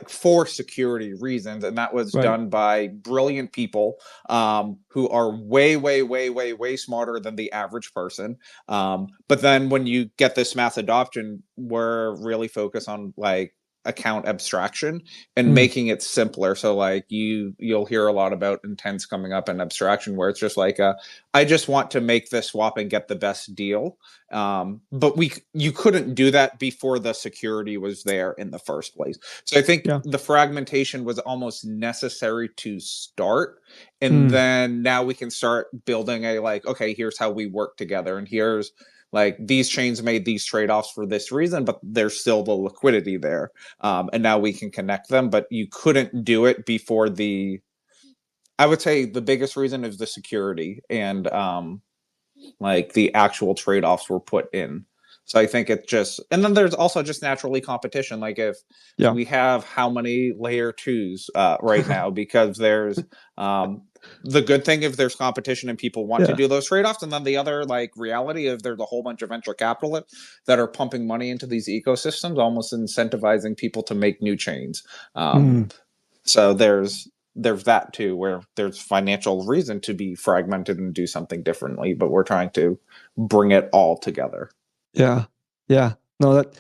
for security reasons, and that was done by brilliant people who are way smarter than the average person. But then when you get this mass adoption, we're really focused on like account abstraction and making it simpler. So like you'll hear a lot about intents coming up in abstraction where it's just like I just want to make this swap and get the best deal. But you couldn't do that before the security was there in the first place. So I think the fragmentation was almost necessary to start. And then now we can start building a like, okay, here's how we work together. And here's like these chains made these trade-offs for this reason, but there's still the liquidity there. And now we can connect them, but you couldn't do it before I would say the biggest reason is the security and like the actual trade-offs were put in. So I think it just, and then there's also just naturally competition. Like if we have how many layer twos right now, because there's the good thing if there's competition and people want to do those trade-offs. And then the other like reality of there's a whole bunch of venture capitalists that are pumping money into these ecosystems, almost incentivizing people to make new chains. So there's that too, where there's financial reason to be fragmented and do something differently, but we're trying to bring it all together. Yeah. No, that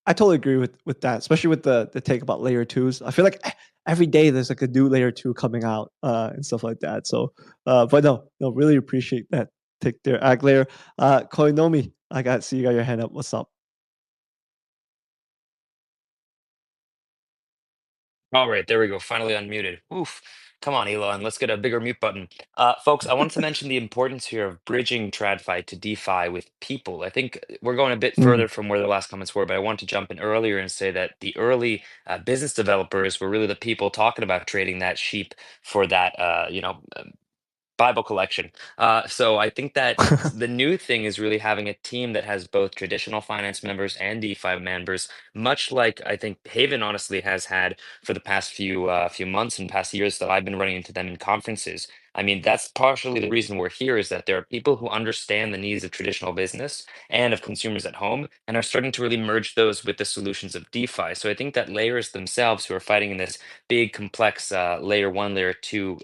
I totally agree with that, especially with the take about layer twos. I feel like every day there's like a new layer 2 coming out and stuff like that. So, but no, really appreciate that take there, Aglair. Koinomi, see you got your hand up. What's up? All right, there we go. Finally unmuted. Oof. Come on, Elon. Let's get a bigger mute button. Folks, I wanted to mention the importance here of bridging TradFi to DeFi with people. I think we're going a bit further from where the last comments were, but I want to jump in earlier and say that the early business developers were really the people talking about trading that sheep for that, Bible collection. So I think that the new thing is really having a team that has both traditional finance members and DeFi members, much like I think Haven honestly has had for the past few months and past years that I've been running into them in conferences. I mean, that's partially the reason we're here is that there are people who understand the needs of traditional business and of consumers at home and are starting to really merge those with the solutions of DeFi. So I think that layers themselves who are fighting in this big, complex layer one, layer two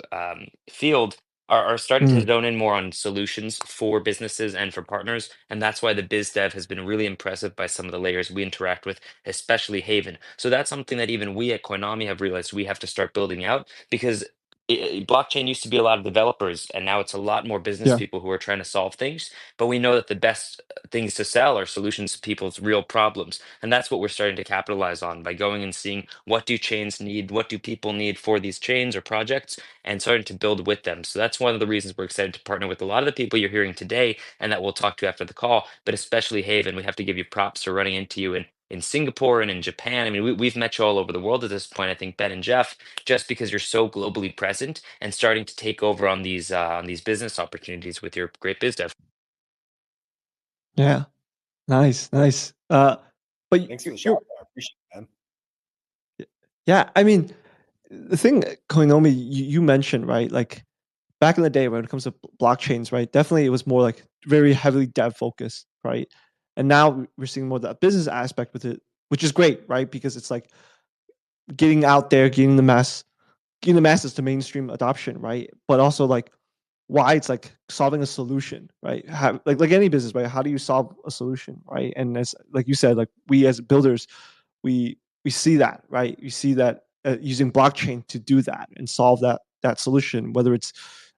field are starting to zone in more on solutions for businesses and for partners. And that's why the biz dev has been really impressive by some of the layers we interact with, especially Haven. So that's something that even we at Coinomi have realized we have to start building out because blockchain used to be a lot of developers and now it's a lot more business Yeah. people who are trying to solve things. But we know that the best things to sell are solutions to people's real problems. And that's what we're starting to capitalize on by going and seeing what do chains need, what do people need for these chains or projects, and starting to build with them. So that's one of the reasons we're excited to partner with a lot of the people you're hearing today and that we'll talk to after the call, but especially Haven. We have to give you props for running into you in Singapore and in Japan. I mean, we've met you all over the world at this point. I think Ben and Jeff, just because you're so globally present and starting to take over on these business opportunities with your great biz dev. Yeah. Nice. But Thanks for the shout. I appreciate it, man. yeah, I mean, the thing, Koinomi, you mentioned, right? Like back in the day when it comes to blockchains, right? Definitely it was more like very heavily dev focused, right? And now we're seeing more of that business aspect with it, which is great, right? Because it's like getting out there, getting the masses to mainstream adoption, right? But also like why it's like solving a solution, right? Like any business, right? How do you solve a solution, right? And as like you said, like we as builders, we see that, right? We see that using blockchain to do that and solve that solution, whether it's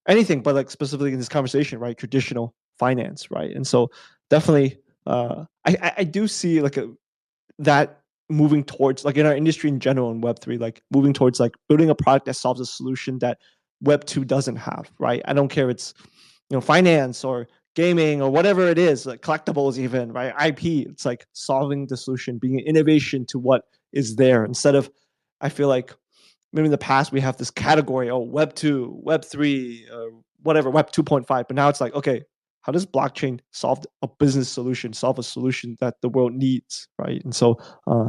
anything, but like specifically in this conversation, right? Traditional finance, right? And so definitely, I do see like that moving towards like in our industry in general in Web3, like moving towards like building a product that solves a solution that Web2 doesn't have, right? I don't care if it's finance or gaming or whatever it is, like collectibles even, right? IP, it's like solving the solution, being an innovation to what is there instead of, I feel like maybe in the past we have this category, oh, Web2, Web3, whatever, Web 2.5, but now it's like, okay, how does blockchain solve a business solution, solve a solution that the world needs, right? And so,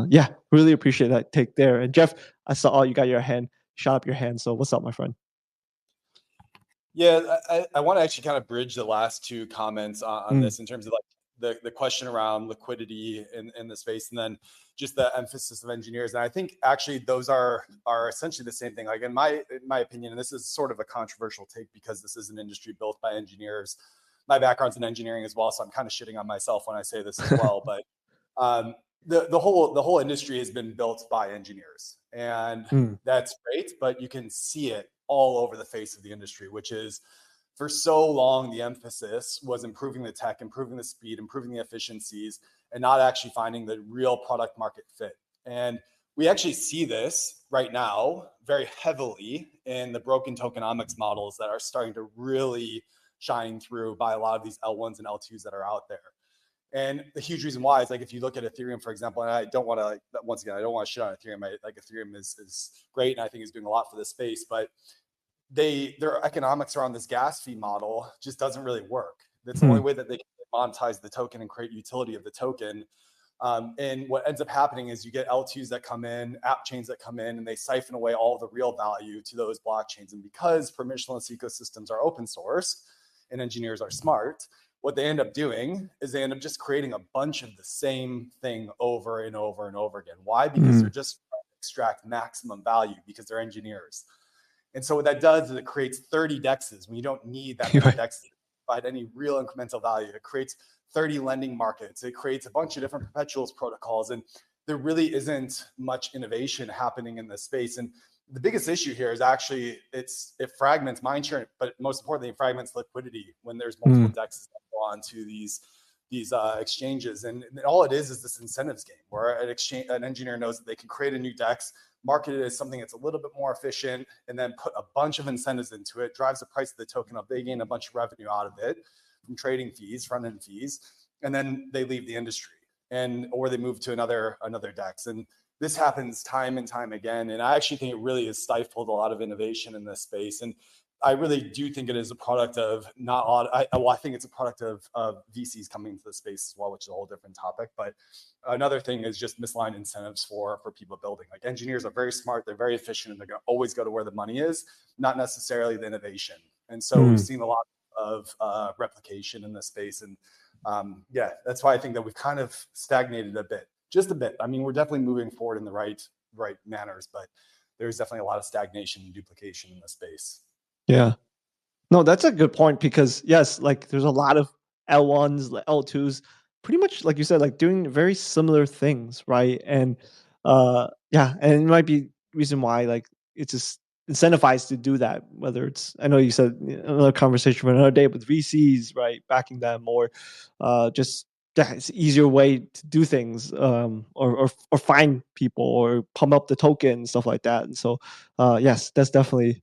yeah, really appreciate that take there. And Jeff, I saw you got your hand, shot up your hand. So what's up, my friend? Yeah, I want to actually kind of bridge the last two comments on this in terms of like the question around liquidity in the space, and then just the emphasis of engineers. And I think actually those are essentially the same thing. Like in my opinion, and this is sort of a controversial take because this is an industry built by engineers. My background's in engineering as well, so I'm kind of shitting on myself when I say this as well. But the whole industry has been built by engineers, and that's great. But you can see it all over the face of the industry, which is for so long the emphasis was improving the tech, improving the speed, improving the efficiencies, and not actually finding the real product market fit. And we actually see this right now very heavily in the broken tokenomics models that are starting to really shine through by a lot of these L1s and L2s that are out there. And the huge reason why is like if you look at Ethereum, for example, and I don't want to, once again, I don't want to shit on Ethereum. Like Ethereum is great, and I think is doing a lot for this space, but their economics around this gas fee model just doesn't really work. That's the only way that they can monetize the token and create utility of the token. And what ends up happening is you get L2s that come in, app chains that come in, and they siphon away all of the real value to those blockchains. And because permissionless ecosystems are open source and engineers are smart, what they end up doing is they end up just creating a bunch of the same thing over and over and over again. Why? Because they're just trying to extract maximum value because they're engineers. And so what that does is it creates 30 dexes when you don't need that many dexes to provide any real incremental value. It creates 30 lending markets. It creates a bunch of different perpetuals protocols. And there really isn't much innovation happening in this space. And the biggest issue here is actually it fragments mindshare, but most importantly, it fragments liquidity when there's multiple DEXs that go onto these exchanges. And all it is this incentives game where an engineer knows that they can create a new DEX, market it as something that's a little bit more efficient, and then put a bunch of incentives into it, drives the price of the token up. They gain a bunch of revenue out of it from trading fees, front-end fees, and then they leave the industry or they move to another DEX. And this happens time and time again. And I actually think it really has stifled a lot of innovation in this space. And I really do think it is a product of I think it's a product of VCs coming into the space as well, which is a whole different topic. But another thing is just misaligned incentives for people building. Like engineers are very smart, they're very efficient, and they're going to always go to where the money is, not necessarily the innovation. And so we've seen a lot of replication in this space. And that's why I think that we've kind of stagnated just a bit. I mean, we're definitely moving forward in the right manners, but there's definitely a lot of stagnation and duplication in the space. Yeah. No, that's a good point because yes, like there's a lot of L1s, L2s, pretty much like you said, like doing very similar things, right? And and it might be reason why like it's just incentivized to do that. Whether it's I know you said another conversation for another day with VCs, right? Backing them or just it's an easier way to do things, or find people or pump up the token and stuff like that. And so yes, that's definitely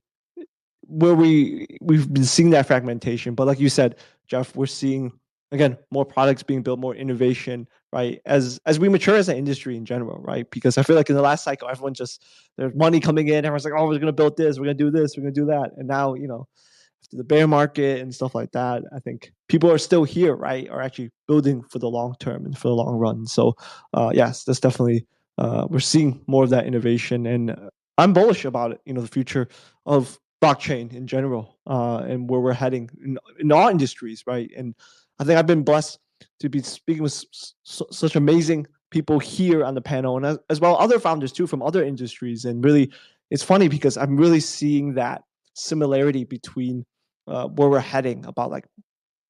where we've been seeing that fragmentation. But like you said, Jeff, we're seeing again more products being built, more innovation, right? As we mature as an industry in general, right? Because I feel like in the last cycle, everyone just there's money coming in, everyone's like, oh, we're gonna build this, we're gonna do this, we're gonna do that. And now, after the bear market and stuff like that, I think people are still here, right? Are actually building for the long term and for the long run. So yes, that's definitely we're seeing more of that innovation, and I'm bullish about it. The future of blockchain in general, and where we're heading in all industries, right? And I think I've been blessed to be speaking with such amazing people here on the panel, and as well other founders too from other industries. And really, it's funny because I'm really seeing that similarity between where we're heading about like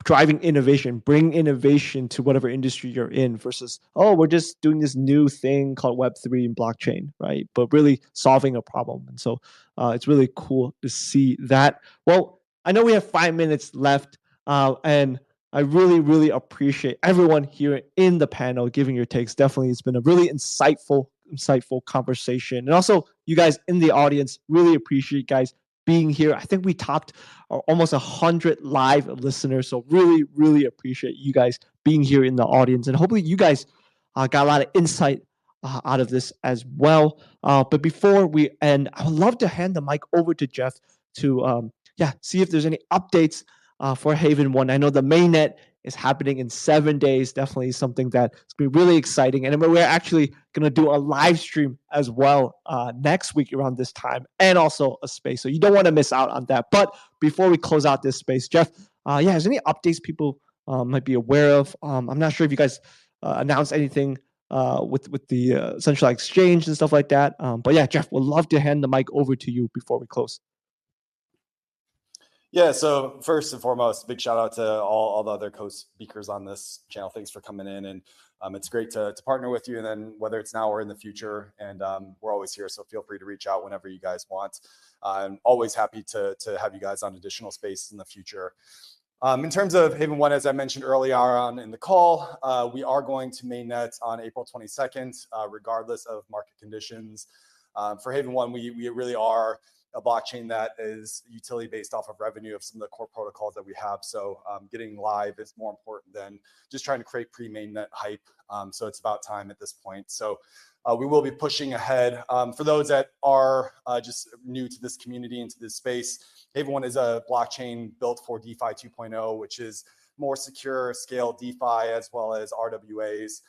driving innovation, bring innovation to whatever industry you're in versus, oh, we're just doing this new thing called Web3 and blockchain, right? But really solving a problem. And so it's really cool to see that. Well, I know we have 5 minutes left, and I really, really appreciate everyone here in the panel giving your takes. Definitely, it's been a really insightful conversation. And also, you guys in the audience, really appreciate you guys being here. I think we topped almost 100 live listeners. So really, really appreciate you guys being here in the audience. And hopefully you guys got a lot of insight out of this as well. But before we end, I would love to hand the mic over to Jeff to see if there's any updates for Haven1. I know the mainnet is happening in 7 days. Definitely something that's going to be really exciting. And we're actually going to do a live stream as well next week around this time, and also a space. So you don't want to miss out on that. But before we close out this space, Jeff, is there any updates people might be aware of? I'm not sure if you guys announced anything with the centralized exchange and stuff like that. But yeah, Jeff, we'd love to hand the mic over to you before we close. Yeah, so first and foremost, big shout out to all the other co-speakers on this channel. Thanks for coming in, and it's great to partner with you. And then whether it's now or in the future, and we're always here, so feel free to reach out whenever you guys want. I'm always happy to have you guys on additional spaces in the future. In terms of Haven1, as I mentioned earlier on in the call, we are going to mainnet on April 22nd, regardless of market conditions. For Haven1, we really are a blockchain that is utility based off of revenue of some of the core protocols that we have. So getting live is more important than just trying to create pre-mainnet hype. So it's about time at this point. So we will be pushing ahead. For those that are just new to this community and to this space, Haven1 is a blockchain built for DeFi 2.0, which is more secure, scale DeFi as well as RWAs.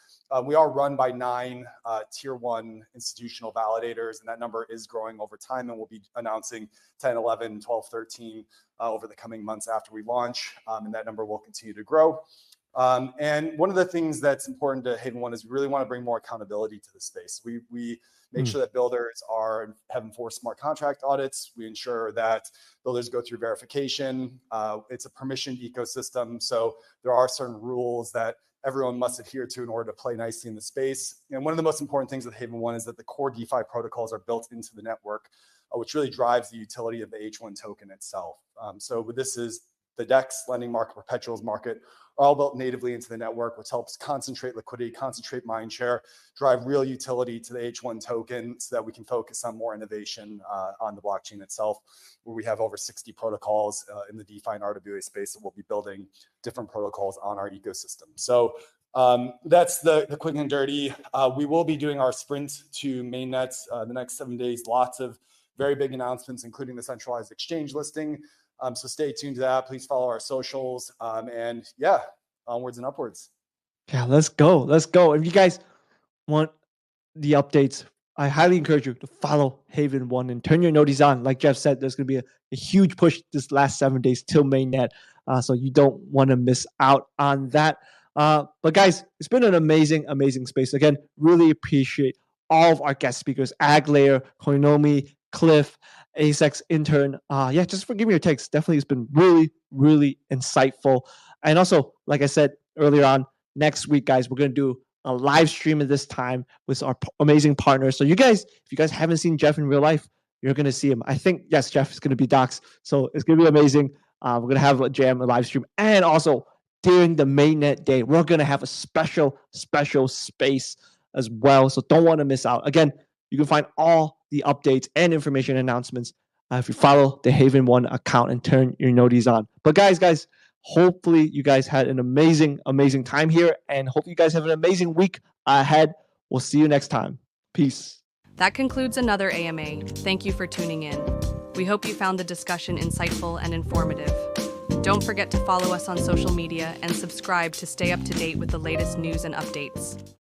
We are run by 9 tier 1 institutional validators, and that number is growing over time, and we'll be announcing 10, 11, 12, 13 over the coming months after we launch, and that number will continue to grow. And one of the things that's important to Haven1 is we really want to bring more accountability to the space. We make sure that builders have enforced smart contract audits. We ensure that builders go through verification. It's a permissioned ecosystem, so there are certain rules that everyone must adhere to in order to play nicely in the space. And one of the most important things with Haven1 is that the core DeFi protocols are built into the network, which really drives the utility of the H1 token itself. So this is the DEX, lending market, perpetuals market, are all built natively into the network, which helps concentrate liquidity, concentrate mind share, drive real utility to the H1 token so that we can focus on more innovation on the blockchain itself, where we have over 60 protocols in the DeFi and RWA space that we'll be building different protocols on our ecosystem. So that's the quick and dirty. We will be doing our sprint to mainnet the next 7 days. Lots of very big announcements, including the centralized exchange listing. So stay tuned to that. Please follow our socials. And yeah, onwards and upwards. Yeah, let's go. Let's go. If you guys want the updates, I highly encourage you to follow Haven1 and turn your notices on. Like Jeff said, there's going to be a huge push this last 7 days till mainnet. So you don't want to miss out on that. But guys, it's been an amazing, amazing space. Again, really appreciate all of our guest speakers, Aglayer, Coinomi, Cliff, ASEX intern. Yeah, just for giving your takes. Definitely it's been really, really insightful. And also, like I said earlier on, next week, guys, we're going to do a live stream at this time with our amazing partners. So you guys, if you guys haven't seen Jeff in real life, you're going to see him. I think, yes, Jeff is going to be doxxed. So it's going to be amazing. We're going to have a live stream. And also, during the mainnet day, we're going to have a special space as well. So don't want to miss out. Again, you can find all the updates and information announcements if you follow the Haven1 account and turn your notices on. But guys, hopefully you guys had an amazing, amazing time here, and hope you guys have an amazing week ahead. We'll see you next time. Peace. That concludes another AMA. Thank you for tuning in. We hope you found the discussion insightful and informative. Don't forget to follow us on social media and subscribe to stay up to date with the latest news and updates.